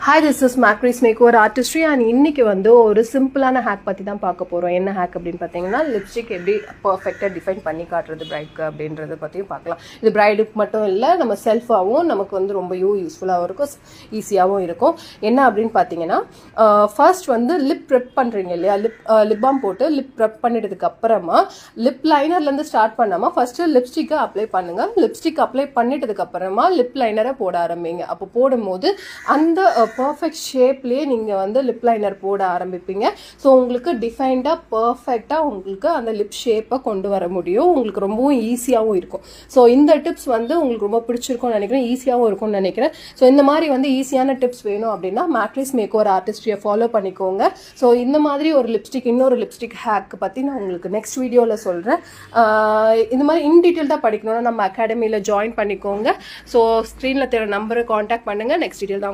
Hi, this is Macris Makeover Artistry and இன்னைக்கு வந்து ஒரு சிம்பிளான ஹேக் பற்றி தான் பார்க்க போகிறோம். என்ன ஹேக் அப்படின்னு பார்த்தீங்கன்னா லிப்ஸ்டிக் எப்படி பர்ஃபெக்டாக டிஃபைன் பண்ணி காட்டுறது பிரைட்க்கு அப்படின்றத பற்றியும் பார்க்கலாம். இது பிரைடுக்கு மட்டும் இல்லை, நம்ம செல்ஃபாகவும் நமக்கு வந்து ரொம்ப யூஸ்ஃபுல்லாகவும் இருக்கும், ஈஸியாகவும் இருக்கும். என்ன அப்படின்னு பார்த்தீங்கன்னா ஃபர்ஸ்ட் வந்து லிப் ப்ரெப் பண்ணுறீங்க இல்லையா, லிப் பாம் போட்டு லிப் ப்ரெப் பண்ணிட்டதுக்கு அப்புறமா லிப் லைனர்லேருந்து ஸ்டார்ட் பண்ணாமல் ஃபர்ஸ்ட்டு லிப்ஸ்டிக்கை அப்ளை பண்ணுங்கள். லிப்ஸ்டிக் அப்ளை பண்ணிட்டதுக்கு அப்புறமா லிப் லைனரை போட ஆரம்பிங்க. அப்போ போடும்போது அந்த பர்ஃபெக்ட் ஷேப்லேயே நீங்கள் வந்து லிப் லைனர் போட ஆரம்பிப்பீங்க. ஸோ உங்களுக்கு டிஃபைன்டாக பர்ஃபெக்டாக உங்களுக்கு அந்த லிப் ஷேப்பை கொண்டு வர முடியும். உங்களுக்கு ரொம்பவும் ஈஸியாகவும் இருக்கும். ஸோ இந்த டிப்ஸ் வந்து உங்களுக்கு ரொம்ப பிடிச்சிருக்கும்னு நினைக்கிறேன், ஈஸியாகவும் இருக்கும்னு நினைக்கிறேன். ஸோ இந்த மாதிரி வந்து ஈஸியான டிப்ஸ் வேணும் அப்படின்னா மேக்ரிஸ் மேக்ஓவர் ஆர்டிஸ்ட்ரியை ஃபாலோ பண்ணிக்கோங்க. ஸோ இந்த மாதிரி ஒரு இன்னொரு லிப்ஸ்டிக் ஹேக் பற்றி நான் உங்களுக்கு நெக்ஸ்ட் வீடியோவில் சொல்கிறேன். இந்த மாதிரி இன்டீட்டெயில்டாக படிக்கணும்னா நம்ம அகாடமியில் ஜாயின் பண்ணிக்கோங்க. ஸோ ஸ்க்ரீனில் தெரிய நம்பரை காண்டாக்ட் பண்ணுங்கள். நெக்ஸ்ட் டீட்டெயில் தான்